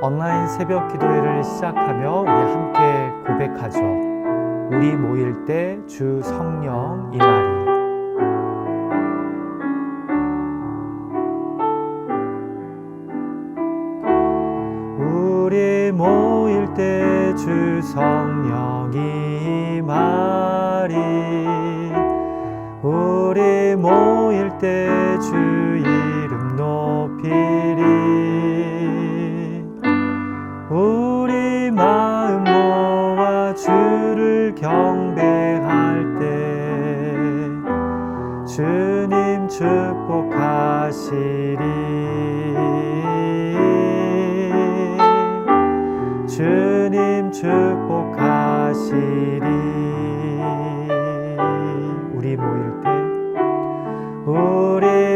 온라인 새벽 기도회를 시작하며 우리 함께 고백하죠. 우리 모일 때 주 성령 임하리. 우리 모일 때 주 성령 임하리. 우리 모일 때 주 이름 높이리. 우리 마음 모아 주를 경배할 때 주님 축복하시리. 주님 축복하시리. 우리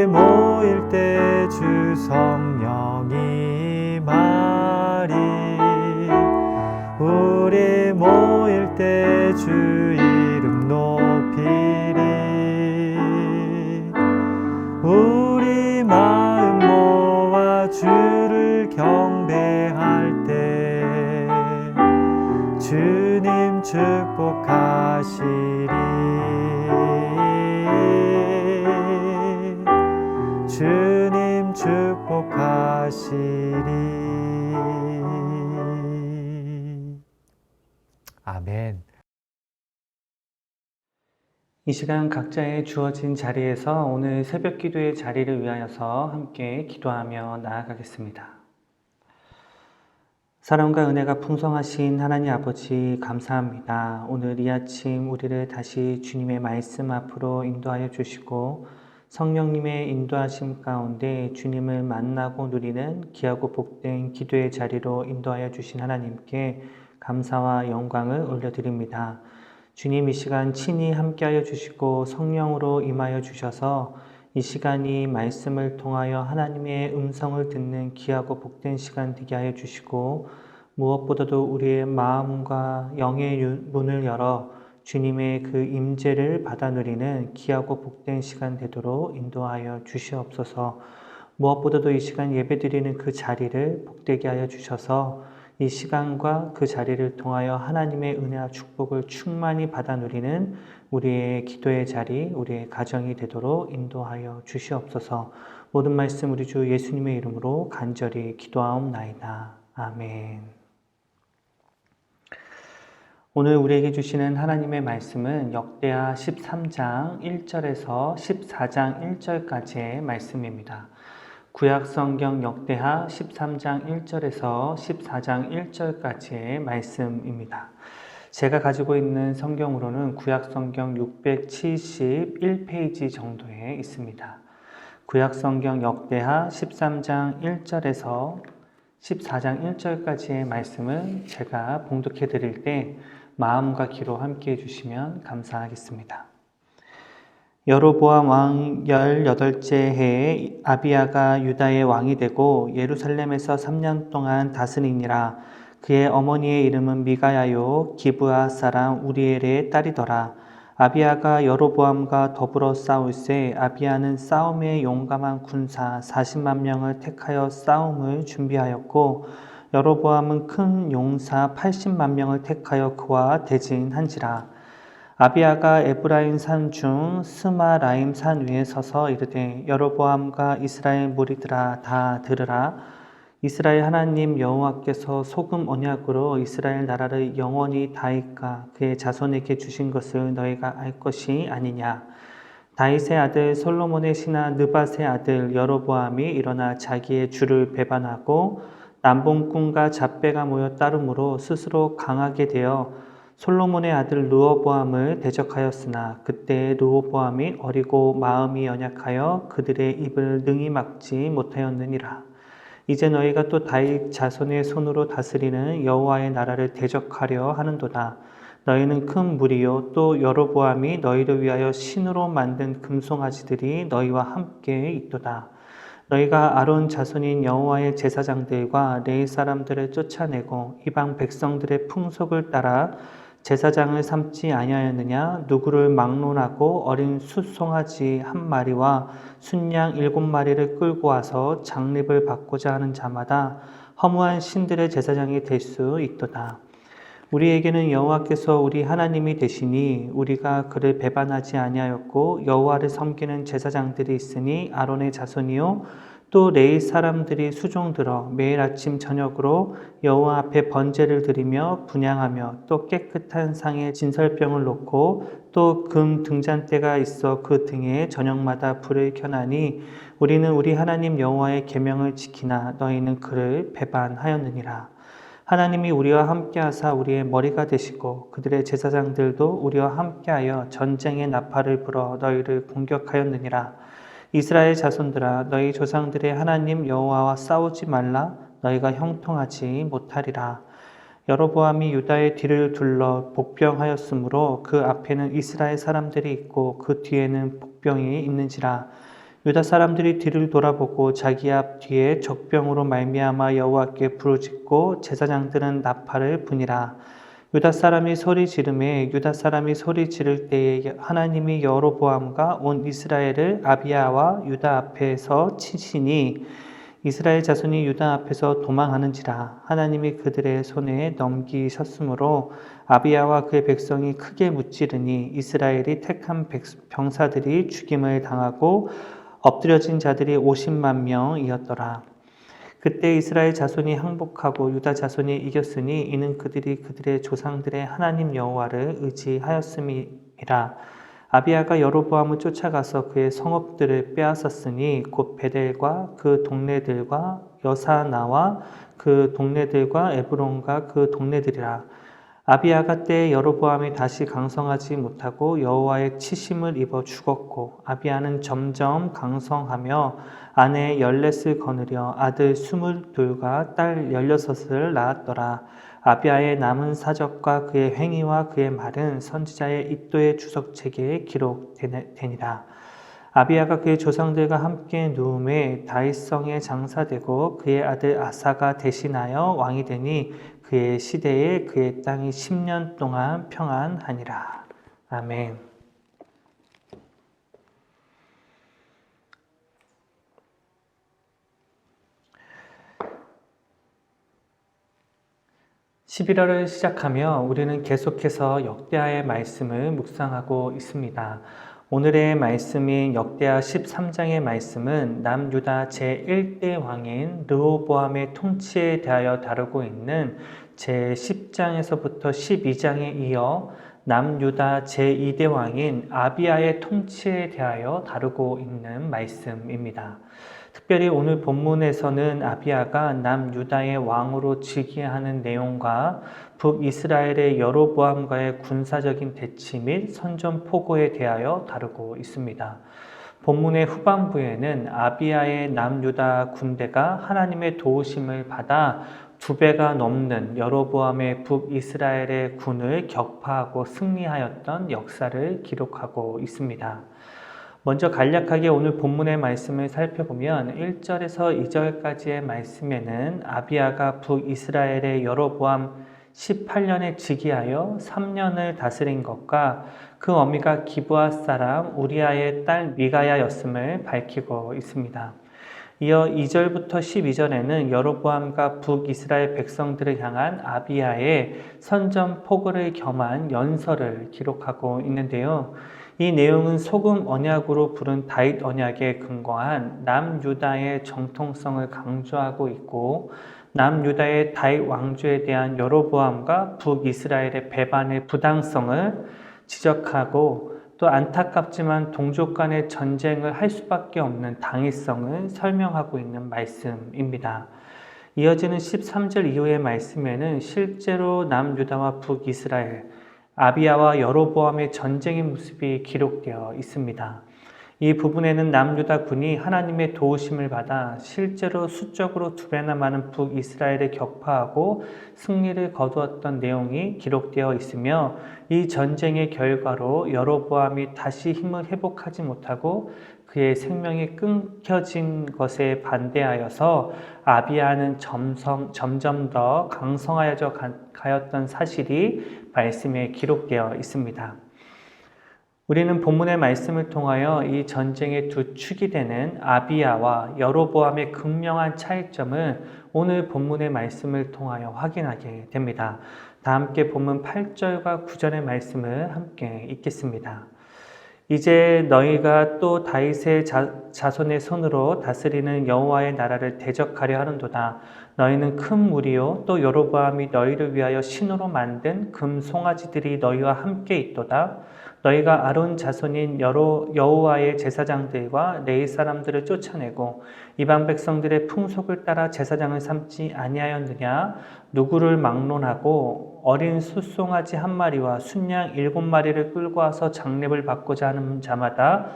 모일 때 주 성령 임하리. 우리 모일 때 주 이름 높이리. 우리 마음 모아 주를 경배할 때 주님 축복하시리. 주님 축복하시리. 아멘. 이 시간 각자의 주어진 자리에서 오늘 새벽 기도의 자리를 위하여서 함께 기도하며 나아가겠습니다. 사랑과 은혜가 풍성하신 하나님 아버지 감사합니다. 오늘 이 아침 우리를 다시 주님의 말씀 앞으로 인도하여 주시고 성령님의 인도하심 가운데 주님을 만나고 누리는 귀하고 복된 기도의 자리로 인도하여 주신 하나님께 감사와 영광을 올려드립니다. 주님 이 시간 친히 함께하여 주시고 성령으로 임하여 주셔서 이 시간이 말씀을 통하여 하나님의 음성을 듣는 귀하고 복된 시간 되게 하여 주시고 무엇보다도 우리의 마음과 영의 문을 열어 주님의 그 임재를 받아 누리는 귀하고 복된 시간 되도록 인도하여 주시옵소서. 무엇보다도 이 시간 예배드리는 그 자리를 복되게 하여 주셔서 이 시간과 그 자리를 통하여 하나님의 은혜와 축복을 충만히 받아 누리는 우리의 기도의 자리, 우리의 가정이 되도록 인도하여 주시옵소서. 모든 말씀 우리 주 예수님의 이름으로 간절히 기도하옵나이다. 아멘. 오늘 우리에게 주시는 하나님의 말씀은 역대하 13장 1절에서 14장 1절까지의 말씀입니다. 구약성경 역대하 13장 1절에서 14장 1절까지의 말씀입니다. 제가 가지고 있는 성경으로는 구약성경 671페이지 정도에 있습니다. 구약성경 역대하 13장 1절에서 14장 1절까지의 말씀을 제가 봉독해 드릴 때 마음과 귀로 함께 해주시면 감사하겠습니다. 여로보암 왕 18째 해에 아비야가 유다의 왕이 되고 예루살렘에서 3년 동안 다스리니라. 그의 어머니의 이름은 미가야요 기브아 사람 우리엘의 딸이더라. 아비야가 여로보암과 더불어 싸울새 아비야는 싸움에 용감한 군사 40만 명을 택하여 싸움을 준비하였고 여로보암은 큰 용사 80만 명을 택하여 그와 대진한지라. 아비야가 에브라임 산 중 스마라임 산 위에 서서 이르되 여로보암과 이스라엘 무리들아 다 들으라. 이스라엘 하나님 여호와께서 소금 언약으로 이스라엘 나라를 영원히 다윗과 그의 자손에게 주신 것을 너희가 알 것이 아니냐. 다윗의 아들 솔로몬의 신하 느밧의 아들 여로보암이 일어나 자기의 주를 배반하고 남봉꾼과 잡배가 모여 따름으로 스스로 강하게 되어 솔로몬의 아들 르호보암을 대적하였으나 그때 르호보암이 어리고 마음이 연약하여 그들의 입을 능히 막지 못하였느니라. 이제 너희가 또 다윗 자손의 손으로 다스리는 여호와의 나라를 대적하려 하는도다. 너희는 큰 무리요 또 여로보암이 너희를 위하여 신으로 만든 금송아지들이 너희와 함께 있도다. 너희가 아론 자손인 여호와의 제사장들과 레위 사람들을 쫓아내고 이방 백성들의 풍속을 따라 제사장을 삼지 아니하였느냐? 누구를 막론하고 어린 숫송아지 한 마리와 순양 7마리를 끌고 와서 장립을 받고자 하는 자마다 허무한 신들의 제사장이 될 수 있도다. 우리에게는 여호와께서 우리 하나님이 되시니 우리가 그를 배반하지 아니하였고 여호와를 섬기는 제사장들이 있으니 아론의 자손이요 또 레위 사람들이 수종들어 매일 아침 저녁으로 여호와 앞에 번제를 드리며 분향하며 또 깨끗한 상에 진설병을 놓고 또 금 등잔대가 있어 그 등에 저녁마다 불을 켜나니 우리는 우리 하나님 여호와의 계명을 지키나 너희는 그를 배반하였느니라. 하나님이 우리와 함께하사 우리의 머리가 되시고 그들의 제사장들도 우리와 함께하여 전쟁의 나팔을 불어 너희를 공격하였느니라. 이스라엘 자손들아 너희 조상들의 하나님 여호와와 싸우지 말라. 너희가 형통하지 못하리라. 여로보암이 유다의 뒤를 둘러 복병하였으므로 그 앞에는 이스라엘 사람들이 있고 그 뒤에는 복병이 있는지라. 유다 사람들이 뒤를 돌아보고 자기 앞 뒤에 적병으로 말미암아 여호와께 부르짖고 제사장들은 나팔을 부니라. 유다 사람이 소리 지르매 유다 사람이 소리 지를 때에 하나님이 여로보암과 온 이스라엘을 아비야와 유다 앞에서 치시니 이스라엘 자손이 유다 앞에서 도망하는지라. 하나님이 그들의 손에 넘기셨으므로 아비야와 그의 백성이 크게 무찌르니 이스라엘이 택한 병사들이 죽임을 당하고 엎드려진 자들이 50만 명이었더라. 그때 이스라엘 자손이 항복하고 유다 자손이 이겼으니 이는 그들이 그들의 조상들의 하나님 여호와를 의지하였음이라. 아비야가 여로보암을 쫓아가서 그의 성읍들을 빼앗았으니 곧 베델과 그 동네들과 여사나와 그 동네들과 에브론과 그 동네들이라. 아비야가 때에 여로보암이 다시 강성하지 못하고 여호와의 치심을 입어 죽었고 아비야는 점점 강성하며 아내 14을 거느려 아들 22과 딸 16을 낳았더라. 아비야의 남은 사적과 그의 행위와 그의 말은 선지자의 입도의 주석책에 기록되니라. 아비야가 그의 조상들과 함께 누움에 다윗성에 장사되고 그의 아들 아사가 대신하여 왕이 되니 그의 시대에 그의 땅이 10년 동안 평안하니라. 아멘. (11월을) 시작하며 우리는 계속해서 역대하의 말씀을 묵상하고 있습니다. 오늘의 말씀인 역대하 13장의 말씀은 남유다 제1대 왕인 르호보암의 통치에 대하여 다루고 있는 제10장에서부터 12장에 이어 남유다 제2대 왕인 아비야의 통치에 대하여 다루고 있는 말씀입니다. 특별히 오늘 본문에서는 아비야가 남유다의 왕으로 즉위하는 내용과 북이스라엘의 여로보암과의 군사적인 대치 및 선전포고에 대하여 다루고 있습니다. 본문의 후반부에는 아비야의 남유다 군대가 하나님의 도우심을 받아 2배가 넘는 여로보암의 북이스라엘의 군을 격파하고 승리하였던 역사를 기록하고 있습니다. 먼저 간략하게 오늘 본문의 말씀을 살펴보면 1절에서 2절까지의 말씀에는 아비야가 북이스라엘의 여로보암 18년에 즉위하여 3년을 다스린 것과 그 어미가 기브아 사람 우리아의 딸 미가야였음을 밝히고 있습니다. 이어 2절부터 12절에는 여로보암과 북이스라엘 백성들을 향한 아비야의 선전포고를 겸한 연설을 기록하고 있는데요. 이 내용은 소금 언약으로 부른 다윗 언약에 근거한 남유다의 정통성을 강조하고 있고 남유다의 다윗 왕조에 대한 여로보암과 북이스라엘의 배반의 부당성을 지적하고 또 안타깝지만 동족 간의 전쟁을 할 수밖에 없는 당위성을 설명하고 있는 말씀입니다. 이어지는 13절 이후의 말씀에는 실제로 남유다와 북이스라엘, 아비야와 여로보암의 전쟁의 모습이 기록되어 있습니다. 이 부분에는 남유다 군이 하나님의 도우심을 받아 실제로 수적으로 2배나 많은 북이스라엘을 격파하고 승리를 거두었던 내용이 기록되어 있으며 이 전쟁의 결과로 여로보암이 다시 힘을 회복하지 못하고 그의 생명이 끊겨진 것에 반대하여서 아비야는 점점 더 강성하여져 가였던 사실이 말씀에 기록되어 있습니다. 우리는 본문의 말씀을 통하여 이 전쟁의 두 축이 되는 아비야와 여로보암의 극명한 차이점을 오늘 본문의 말씀을 통하여 확인하게 됩니다. 다 함께 본문 8절과 9절의 말씀을 함께 읽겠습니다. 이제 너희가 또 다윗의 자손의 손으로 다스리는 여호와의 나라를 대적하려 하는도다. 너희는 큰 무리요 또 여로보암이 너희를 위하여 신으로 만든 금 송아지들이 너희와 함께 있도다. 너희가 아론 자손인 여호와의 제사장들과 레위 사람들을 쫓아내고 이방 백성들의 풍속을 따라 제사장을 삼지 아니하였느냐? 누구를 막론하고 어린 숫송아지 한 마리와 순양 7마리를 끌고 와서 장례를 받고자 하는 자마다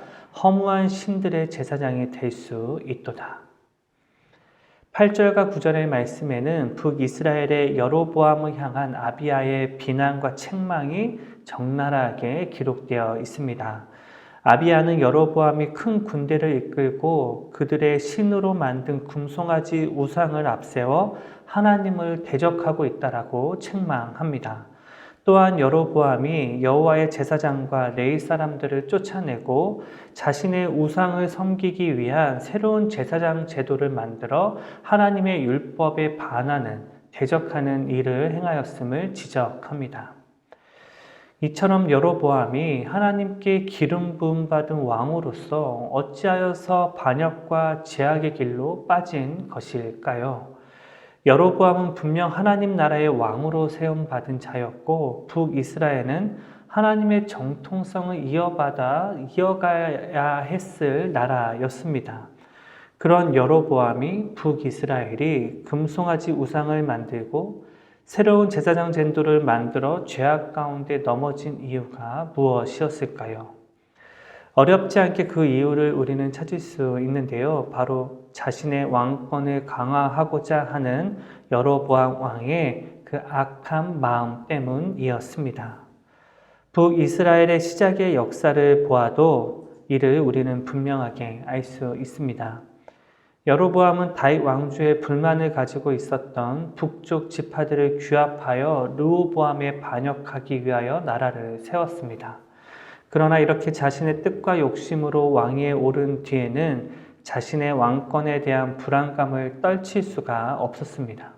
허무한 신들의 제사장이 될 수 있도다. 8절과 9절의 말씀에는 북이스라엘의 여로보암을 향한 아비야의 비난과 책망이 적나라하게 기록되어 있습니다. 아비야는 여로보암이 큰 군대를 이끌고 그들의 신으로 만든 금송아지 우상을 앞세워 하나님을 대적하고 있다라고 책망합니다. 또한 여로보암이 여호와의 제사장과 레위 사람들을 쫓아내고 자신의 우상을 섬기기 위한 새로운 제사장 제도를 만들어 하나님의 율법에 반하는 대적하는 일을 행하였음을 지적합니다. 이처럼 여로보암이 하나님께 기름 부음 받은 왕으로서 어찌하여서 반역과 죄악의 길로 빠진 것일까요? 여로보암은 분명 하나님 나라의 왕으로 세움받은 자였고 북이스라엘은 하나님의 정통성을 이어가야 했을 나라였습니다. 그런 여로보암이 북이스라엘이 금송아지 우상을 만들고 새로운 제사장 제도를 만들어 죄악 가운데 넘어진 이유가 무엇이었을까요? 어렵지 않게 그 이유를 우리는 찾을 수 있는데요. 바로 자신의 왕권을 강화하고자 하는 여로보암 왕의 그 악한 마음 때문이었습니다. 북이스라엘의 시작의 역사를 보아도 이를 우리는 분명하게 알 수 있습니다. 여로보암은 다윗 왕조에 불만을 가지고 있었던 북쪽 지파들을 규합하여 르호보암에 반역하기 위하여 나라를 세웠습니다. 그러나 이렇게 자신의 뜻과 욕심으로 왕위에 오른 뒤에는 자신의 왕권에 대한 불안감을 떨칠 수가 없었습니다.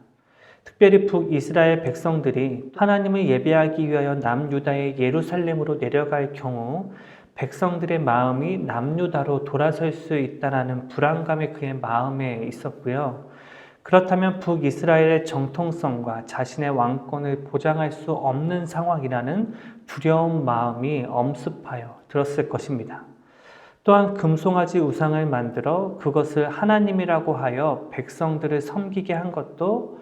특별히 북이스라엘 백성들이 하나님을 예배하기 위하여 남유다의 예루살렘으로 내려갈 경우 백성들의 마음이 남유다로 돌아설 수 있다는 불안감이 그의 마음에 있었고요. 그렇다면 북이스라엘의 정통성과 자신의 왕권을 보장할 수 없는 상황이라는 두려운 마음이 엄습하여 들었을 것입니다. 또한 금송아지 우상을 만들어 그것을 하나님이라고 하여 백성들을 섬기게 한 것도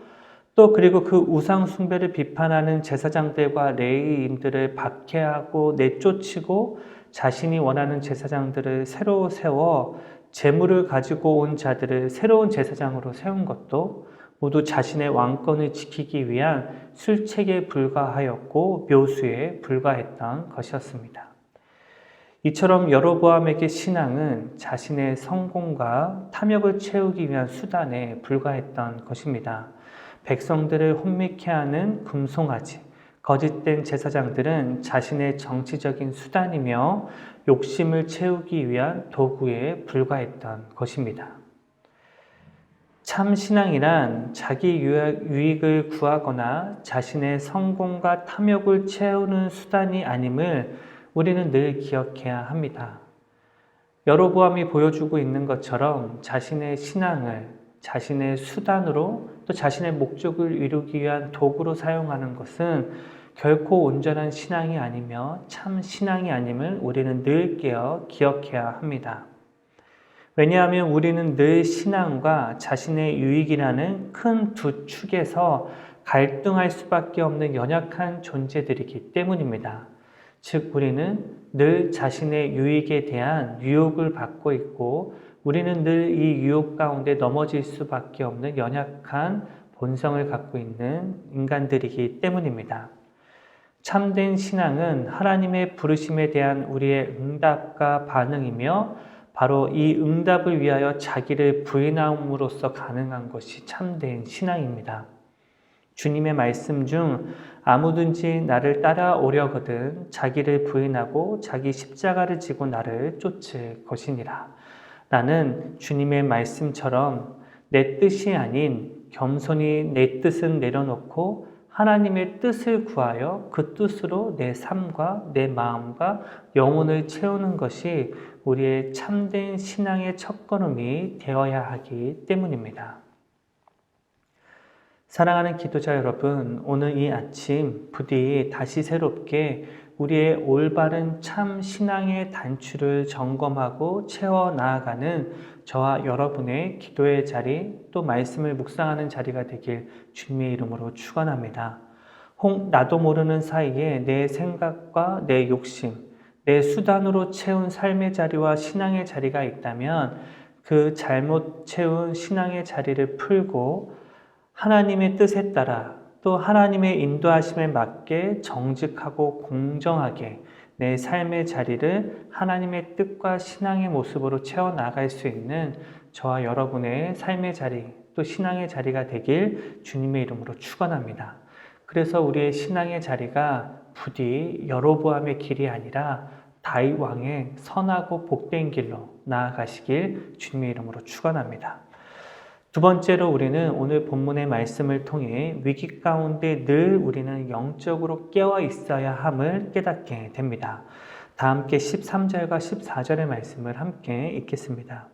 그리고 그 우상 숭배를 비판하는 제사장들과 레위인들을 박해하고 내쫓이고 자신이 원하는 제사장들을 새로 세워 재물을 가지고 온 자들을 새로운 제사장으로 세운 것도 모두 자신의 왕권을 지키기 위한 술책에 불과하였고 묘수에 불과했던 것이었습니다. 이처럼 여로보암에게 신앙은 자신의 성공과 탐욕을 채우기 위한 수단에 불과했던 것입니다. 백성들을 혼미케 하는 금송아지, 거짓된 제사장들은 자신의 정치적인 수단이며 욕심을 채우기 위한 도구에 불과했던 것입니다. 참 신앙이란 자기 유익을 구하거나 자신의 성공과 탐욕을 채우는 수단이 아님을 우리는 늘 기억해야 합니다. 여로보암이 보여주고 있는 것처럼 자신의 신앙을 자신의 수단으로 또 자신의 목적을 이루기 위한 도구로 사용하는 것은 결코 온전한 신앙이 아니며 참 신앙이 아님을 우리는 늘 기억해야 합니다. 왜냐하면 우리는 늘 신앙과 자신의 유익이라는 큰 두 축에서 갈등할 수밖에 없는 연약한 존재들이기 때문입니다. 즉 우리는 늘 자신의 유익에 대한 유혹을 받고 있고 우리는 늘 이 유혹 가운데 넘어질 수밖에 없는 연약한 본성을 갖고 있는 인간들이기 때문입니다. 참된 신앙은 하나님의 부르심에 대한 우리의 응답과 반응이며 바로 이 응답을 위하여 자기를 부인함으로써 가능한 것이 참된 신앙입니다. 주님의 말씀 중 아무든지 나를 따라오려거든 자기를 부인하고 자기 십자가를 지고 나를 쫓을 것이니라. 나는 주님의 말씀처럼 내 뜻이 아닌 겸손히 내 뜻은 내려놓고 하나님의 뜻을 구하여 그 뜻으로 내 삶과 내 마음과 영혼을 채우는 것이 우리의 참된 신앙의 첫걸음이 되어야 하기 때문입니다. 사랑하는 기도자 여러분, 오늘 이 아침 부디 다시 새롭게 우리의 올바른 참 신앙의 단추를 점검하고 채워 나아가는 저와 여러분의 기도의 자리, 또 말씀을 묵상하는 자리가 되길 주님의 이름으로 축원합니다. 혹 나도 모르는 사이에 내 생각과 내 욕심, 내 수단으로 채운 삶의 자리와 신앙의 자리가 있다면 그 잘못 채운 신앙의 자리를 풀고 하나님의 뜻에 따라 또 하나님의 인도하심에 맞게 정직하고 공정하게 내 삶의 자리를 하나님의 뜻과 신앙의 모습으로 채워나갈 수 있는 저와 여러분의 삶의 자리 또 신앙의 자리가 되길 주님의 이름으로 축원합니다. 그래서 우리의 신앙의 자리가 부디 여로보암의 길이 아니라 다윗 왕의 선하고 복된 길로 나아가시길 주님의 이름으로 축원합니다. 두 번째로 우리는 오늘 본문의 말씀을 통해 위기 가운데 늘 우리는 영적으로 깨어 있어야 함을 깨닫게 됩니다. 다 함께 13절과 14절의 말씀을 함께 읽겠습니다.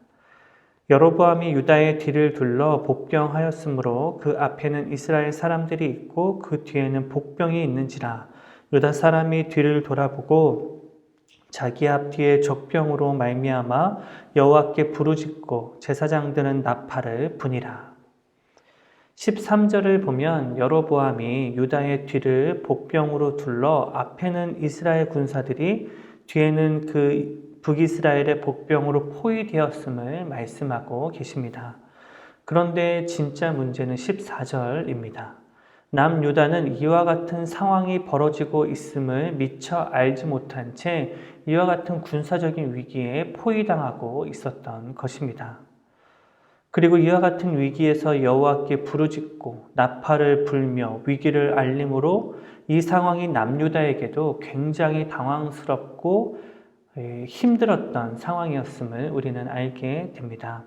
여로보암이 유다의 뒤를 둘러 복병하였으므로 그 앞에는 이스라엘 사람들이 있고 그 뒤에는 복병이 있는지라. 유다 사람이 뒤를 돌아보고 자기 앞뒤에 적병으로 말미암아 여호와께 부르짖고 제사장들은 나팔을 부니라. 13절을 보면 여로보암이 유다의 뒤를 복병으로 둘러 앞에는 이스라엘 군사들이 뒤에는 그 북이스라엘의 복병으로 포위되었음을 말씀하고 계십니다. 그런데 진짜 문제는 14절입니다. 남유다는 이와 같은 상황이 벌어지고 있음을 미처 알지 못한 채 이와 같은 군사적인 위기에 포위당하고 있었던 것입니다. 그리고 이와 같은 위기에서 여호와께 부르짖고 나팔을 불며 위기를 알림으로 이 상황이 남유다에게도 굉장히 당황스럽고 힘들었던 상황이었음을 우리는 알게 됩니다.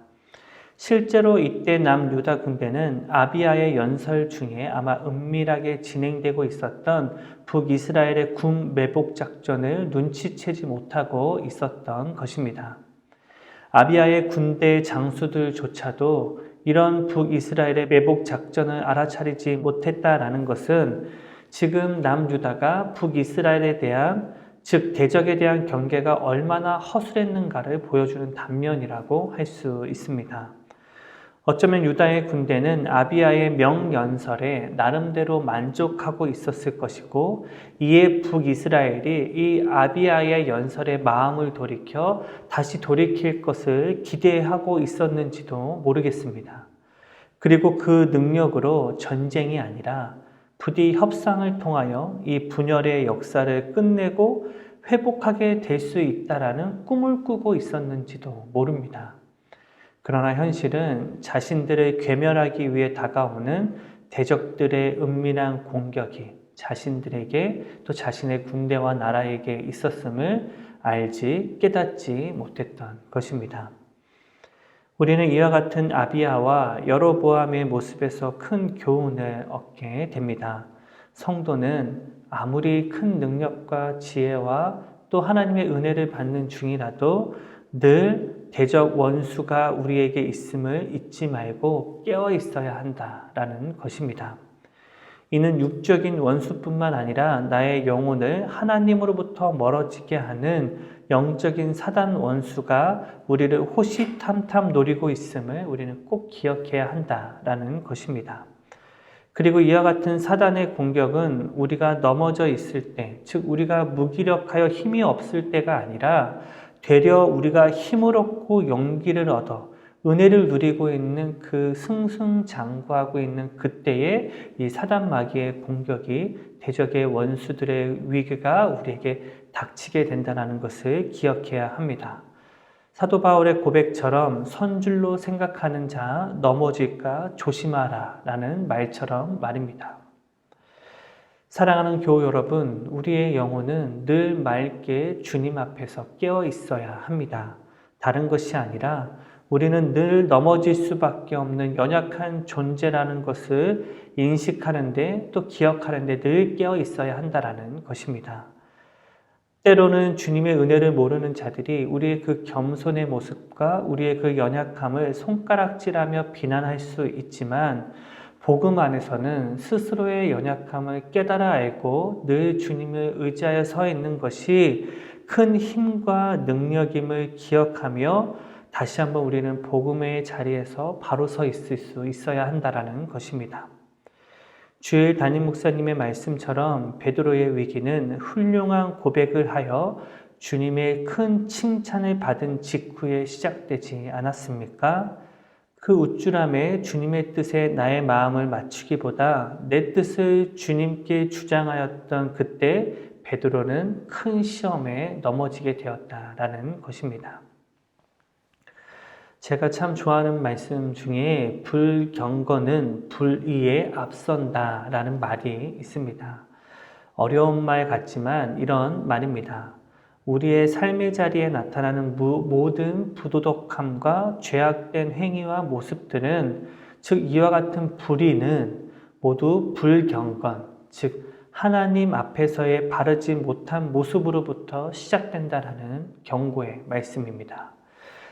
실제로 이때 남유다 군대는 아비야의 연설 중에 아마 은밀하게 진행되고 있었던 북이스라엘의 군 매복 작전을 눈치채지 못하고 있었던 것입니다. 아비야의 군대 장수들조차도 이런 북이스라엘의 매복 작전을 알아차리지 못했다라는 것은 지금 남유다가 북이스라엘에 대한 즉 대적에 대한 경계가 얼마나 허술했는가를 보여주는 단면이라고 할 수 있습니다. 어쩌면 유다의 군대는 아비야의 명연설에 나름대로 만족하고 있었을 것이고 이에 북이스라엘이 이 아비야의 연설에 마음을 돌이켜 다시 돌이킬 것을 기대하고 있었는지도 모르겠습니다. 그리고 그 능력으로 전쟁이 아니라 부디 협상을 통하여 이 분열의 역사를 끝내고 회복하게 될 수 있다라는 꿈을 꾸고 있었는지도 모릅니다. 그러나 현실은 자신들을 괴멸하기 위해 다가오는 대적들의 은밀한 공격이 자신들에게 또 자신의 군대와 나라에게 있었음을 알지 깨닫지 못했던 것입니다. 우리는 이와 같은 아비야와 여로보암의 모습에서 큰 교훈을 얻게 됩니다. 성도는 아무리 큰 능력과 지혜와 또 하나님의 은혜를 받는 중이라도 늘 대적 원수가 우리에게 있음을 잊지 말고 깨어 있어야 한다라는 것입니다. 이는 육적인 원수뿐만 아니라 나의 영혼을 하나님으로부터 멀어지게 하는 영적인 사단 원수가 우리를 호시탐탐 노리고 있음을 우리는 꼭 기억해야 한다라는 것입니다. 그리고 이와 같은 사단의 공격은 우리가 넘어져 있을 때, 즉 우리가 무기력하여 힘이 없을 때가 아니라 되려 우리가 힘을 얻고 용기를 얻어 은혜를 누리고 있는 그 승승장구하고 있는 그때에 이 사단 마귀의 공격이 대적의 원수들의 위기가 우리에게 닥치게 된다는 것을 기억해야 합니다. 사도 바울의 고백처럼 선줄로 생각하는 자 넘어질까 조심하라 라는 말처럼 말입니다. 사랑하는 교우 여러분, 우리의 영혼은 늘 맑게 주님 앞에서 깨어 있어야 합니다. 다른 것이 아니라 우리는 늘 넘어질 수밖에 없는 연약한 존재라는 것을 인식하는데 또 기억하는데 늘 깨어 있어야 한다는 것입니다. 때로는 주님의 은혜를 모르는 자들이 우리의 그 겸손의 모습과 우리의 그 연약함을 손가락질하며 비난할 수 있지만 복음 안에서는 스스로의 연약함을 깨달아 알고 늘 주님을 의지하여 서 있는 것이 큰 힘과 능력임을 기억하며 다시 한번 우리는 복음의 자리에서 바로 서 있을 수 있어야 한다는 것입니다. 주일 담임 목사님의 말씀처럼 베드로의 위기는 훌륭한 고백을 하여 주님의 큰 칭찬을 받은 직후에 시작되지 않았습니까? 그 우쭐함에 주님의 뜻에 나의 마음을 맞추기보다 내 뜻을 주님께 주장하였던 그때 베드로는 큰 시험에 넘어지게 되었다라는 것입니다. 제가 참 좋아하는 말씀 중에 불경건은 불의에 앞선다라는 말이 있습니다. 어려운 말 같지만 이런 말입니다. 우리의 삶의 자리에 나타나는 모든 부도덕함과 죄악된 행위와 모습들은, 즉 이와 같은 불의는 모두 불경건, 즉 하나님 앞에서의 바르지 못한 모습으로부터 시작된다라는 경고의 말씀입니다.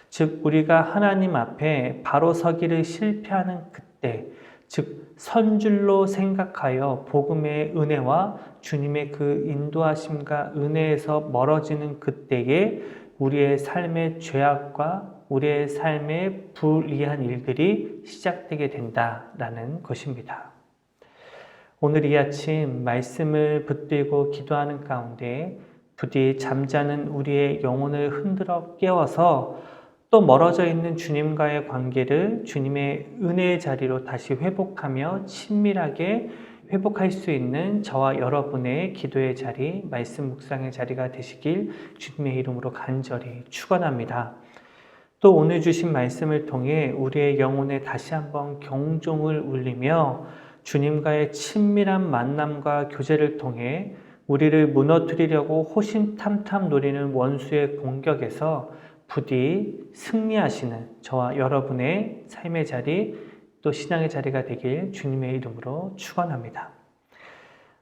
즉 우리가 하나님 앞에 바로 서기를 실패하는 그때, 즉 선줄로 생각하여 복음의 은혜와 주님의 그 인도하심과 은혜에서 멀어지는 그때에 우리의 삶의 죄악과 우리의 삶의 불이한 일들이 시작되게 된다라는 것입니다. 오늘 이 아침 말씀을 붙들고 기도하는 가운데 부디 잠자는 우리의 영혼을 흔들어 깨워서 또 멀어져 있는 주님과의 관계를 주님의 은혜의 자리로 다시 회복하며 친밀하게 회복할 수 있는 저와 여러분의 기도의 자리, 말씀 묵상의 자리가 되시길 주님의 이름으로 간절히 축원합니다. 또 오늘 주신 말씀을 통해 우리의 영혼에 다시 한번 경종을 울리며 주님과의 친밀한 만남과 교제를 통해 우리를 무너뜨리려고 호신탐탐 노리는 원수의 공격에서 부디 승리하시는 저와 여러분의 삶의 자리, 또 신앙의 자리가 되길 주님의 이름으로 축원합니다.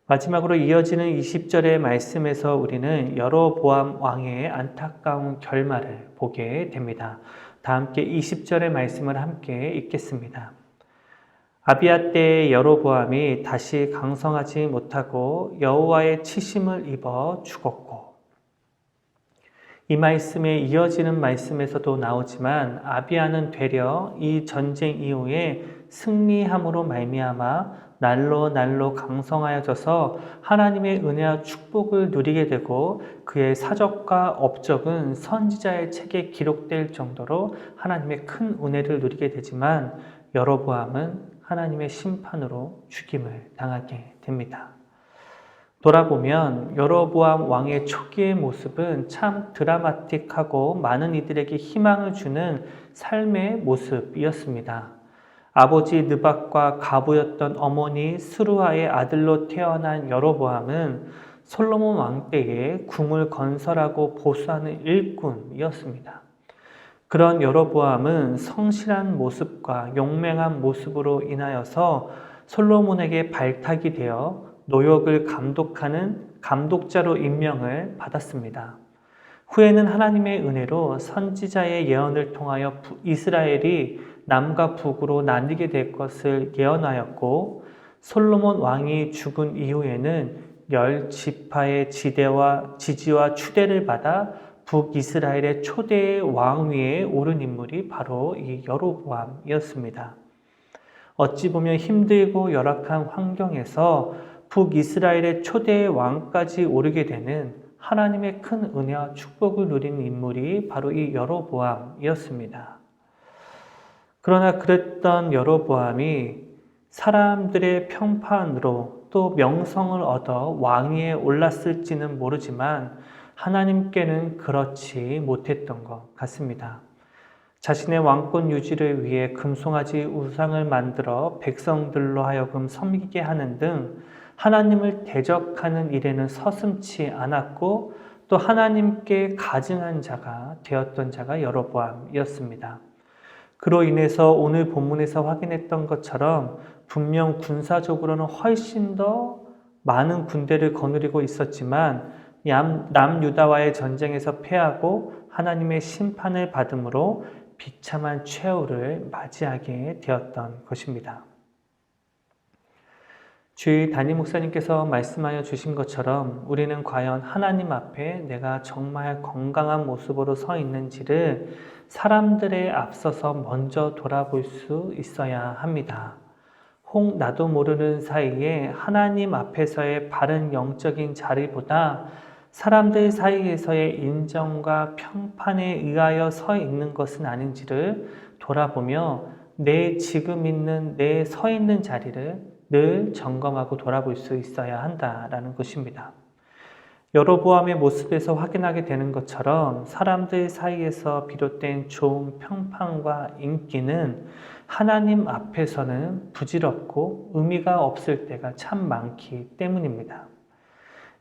마지막으로 이어지는 20절의 말씀에서 우리는 여로보암 왕의 안타까운 결말을 보게 됩니다. 다 함께 20절의 말씀을 함께 읽겠습니다. 아비야 때의 여로보암이 다시 강성하지 못하고 여호와의 치심을 입어 죽었고, 이 말씀에 이어지는 말씀에서도 나오지만 아비야는 되려 이 전쟁 이후에 승리함으로 말미암아 날로 강성하여져서 하나님의 은혜와 축복을 누리게 되고 그의 사적과 업적은 선지자의 책에 기록될 정도로 하나님의 큰 은혜를 누리게 되지만 여로보암은 하나님의 심판으로 죽임을 당하게 됩니다. 돌아보면 여로보암 왕의 초기의 모습은 참 드라마틱하고 많은 이들에게 희망을 주는 삶의 모습이었습니다. 아버지 느밧과 가부였던 어머니 스루아의 아들로 태어난 여로보암은 솔로몬 왕 때에 궁을 건설하고 보수하는 일꾼이었습니다. 그런 여로보암은 성실한 모습과 용맹한 모습으로 인하여서 솔로몬에게 발탁이 되어 노역을 감독하는 감독자로 임명을 받았습니다. 후에는 하나님의 은혜로 선지자의 예언을 통하여 이스라엘이 남과 북으로 나뉘게 될 것을 예언하였고, 솔로몬 왕이 죽은 이후에는 10지파의 지지와 추대를 받아 북이스라엘의 초대의 왕위에 오른 인물이 바로 이 여로보암이었습니다. 어찌 보면 힘들고 열악한 환경에서 북이스라엘의 초대의 왕까지 오르게 되는 하나님의 큰 은혜와 축복을 누린 인물이 바로 이 여로보암이었습니다. 그러나 그랬던 여로보암이 사람들의 평판으로 또 명성을 얻어 왕위에 올랐을지는 모르지만 하나님께는 그렇지 못했던 것 같습니다. 자신의 왕권 유지를 위해 금송아지 우상을 만들어 백성들로 하여금 섬기게 하는 등 하나님을 대적하는 일에는 서슴지 않았고 또 하나님께 가증한 자가 되었던 자가 여로보암이었습니다. 그로 인해서 오늘 본문에서 확인했던 것처럼 분명 군사적으로는 훨씬 더 많은 군대를 거느리고 있었지만 남유다와의 전쟁에서 패하고 하나님의 심판을 받음으로 비참한 최후를 맞이하게 되었던 것입니다. 주일 담임 목사님께서 말씀하여 주신 것처럼 우리는 과연 하나님 앞에 내가 정말 건강한 모습으로 서 있는지를 사람들에 앞서서 먼저 돌아볼 수 있어야 합니다. 혹 나도 모르는 사이에 하나님 앞에서의 바른 영적인 자리보다 사람들 사이에서의 인정과 평판에 의하여 서 있는 것은 아닌지를 돌아보며 내 지금 있는 내 서 있는 자리를 늘 점검하고 돌아볼 수 있어야 한다라는 것입니다. 여로보암의 모습에서 확인하게 되는 것처럼 사람들 사이에서 비롯된 좋은 평판과 인기는 하나님 앞에서는 부질없고 의미가 없을 때가 참 많기 때문입니다.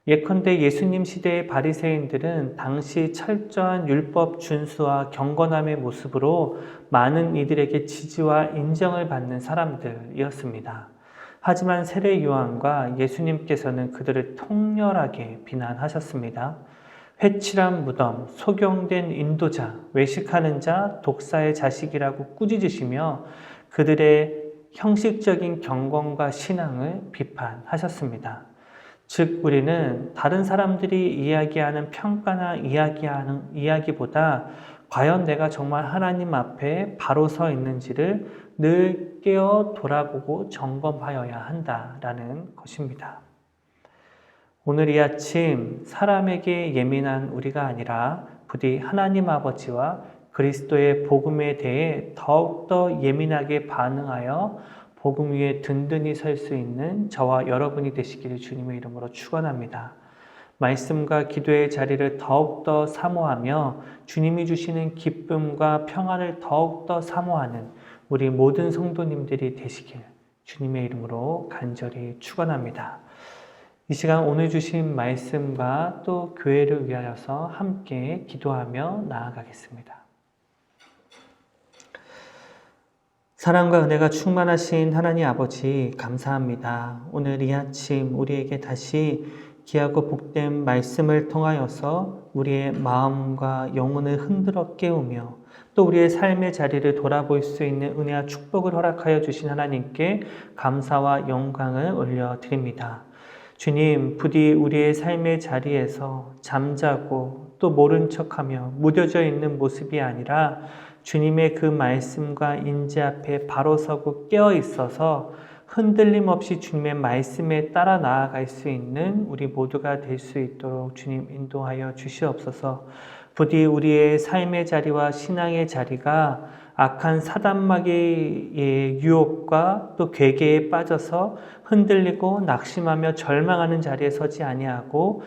예컨대 예수님 시대의 바리새인들은 당시 철저한 율법 준수와 경건함의 모습으로 많은 이들에게 지지와 인정을 받는 사람들이었습니다. 하지만 세례 요한과 예수님께서는 그들을 통렬하게 비난하셨습니다. 회칠한 무덤, 소경된 인도자, 외식하는 자, 독사의 자식이라고 꾸짖으시며 그들의 형식적인 경건과 신앙을 비판하셨습니다. 즉 우리는 다른 사람들이 이야기하는 평가나 이야기보다 과연 내가 정말 하나님 앞에 바로 서 있는지를 늘 깨어 돌아보고 점검하여야 한다라는 것입니다. 오늘 이 아침 사람에게 예민한 우리가 아니라 부디 하나님 아버지와 그리스도의 복음에 대해 더욱더 예민하게 반응하여 복음 위에 든든히 설 수 있는 저와 여러분이 되시기를 주님의 이름으로 축원합니다. 말씀과 기도의 자리를 더욱더 사모하며 주님이 주시는 기쁨과 평안을 더욱더 사모하는 우리 모든 성도님들이 되시길 주님의 이름으로 간절히 축원합니다. 이 시간 오늘 주신 말씀과 또 교회를 위하여서 함께 기도하며 나아가겠습니다. 사랑과 은혜가 충만하신 하나님 아버지 감사합니다. 오늘 이 아침 우리에게 다시 귀하고 복된 말씀을 통하여서 우리의 마음과 영혼을 흔들어 깨우며 또 우리의 삶의 자리를 돌아볼 수 있는 은혜와 축복을 허락하여 주신 하나님께 감사와 영광을 올려드립니다. 주님, 부디 우리의 삶의 자리에서 잠자고 또 모른 척하며 무뎌져 있는 모습이 아니라 주님의 그 말씀과 인재 앞에 바로 서고 깨어 있어서 흔들림 없이 주님의 말씀에 따라 나아갈 수 있는 우리 모두가 될 수 있도록 주님 인도하여 주시옵소서. 부디 우리의 삶의 자리와 신앙의 자리가 악한 사단마귀의 유혹과 또 괴계에 빠져서 흔들리고 낙심하며 절망하는 자리에 서지 아니하고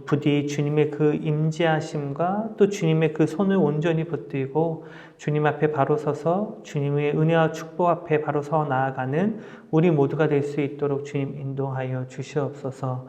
부디 주님의 그 임재하심과 또 주님의 그 손을 온전히 붙들고 주님 앞에 바로 서서 주님의 은혜와 축복 앞에 바로 서 나아가는 우리 모두가 될 수 있도록 주님 인도하여 주시옵소서.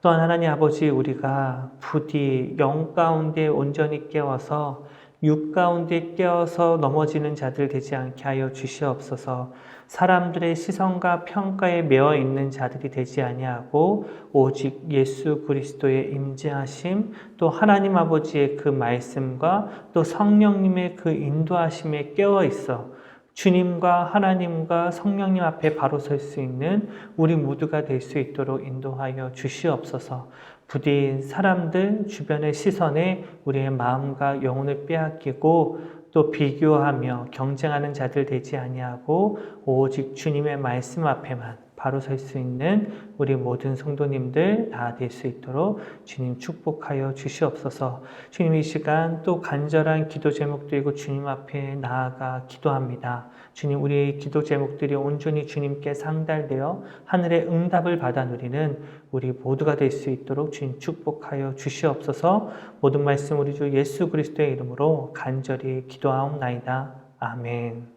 또한 하나님 아버지, 우리가 부디 영 가운데 온전히 깨어서 육 가운데 깨어서 넘어지는 자들 되지 않게 하여 주시옵소서. 사람들의 시선과 평가에 매어 있는 자들이 되지 아니하고 오직 예수 그리스도의 임재하심, 또 하나님 아버지의 그 말씀과 또 성령님의 그 인도하심에 깨어 있어 주님과 하나님과 성령님 앞에 바로 설 수 있는 우리 모두가 될 수 있도록 인도하여 주시옵소서. 부디 사람들 주변의 시선에 우리의 마음과 영혼을 빼앗기고 또 비교하며 경쟁하는 자들 되지 아니하고 오직 주님의 말씀 앞에만 바로 설 수 있는 우리 모든 성도님들 다 될 수 있도록 주님 축복하여 주시옵소서. 주님, 이 시간 또 간절한 기도 제목 들고 주님 앞에 나아가 기도합니다. 주님, 우리의 기도 제목들이 온전히 주님께 상달되어 하늘의 응답을 받아 누리는 우리 모두가 될 수 있도록 주님 축복하여 주시옵소서. 모든 말씀 우리 주 예수 그리스도의 이름으로 간절히 기도하옵나이다. 아멘.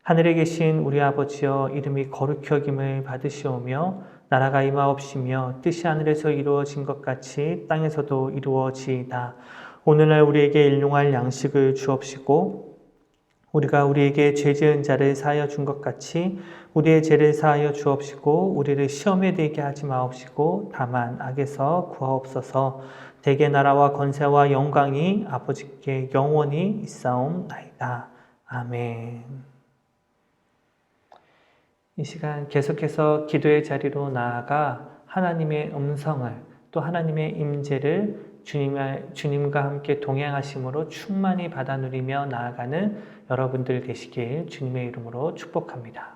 하늘에 계신 우리 아버지여, 이름이 거룩히 여김을 받으시오며 나라가 임하옵시며 뜻이 하늘에서 이루어진 것 같이 땅에서도 이루어지이다. 오늘날 우리에게 일용할 양식을 주옵시고 우리가 우리에게 죄 지은 자를 사하여 준 것 같이 우리의 죄를 사하여 주옵시고 우리를 시험에 들게 하지 마옵시고 다만 악에서 구하옵소서. 대개 나라와 권세와 영광이 아버지께 영원히 있사옵나이다. 아멘. 이 시간 계속해서 기도의 자리로 나아가 하나님의 음성을 또 하나님의 임재를 주님과 함께 동행하심으로 충만히 받아 누리며 나아가는 여러분들 되시길 주님의 이름으로 축복합니다.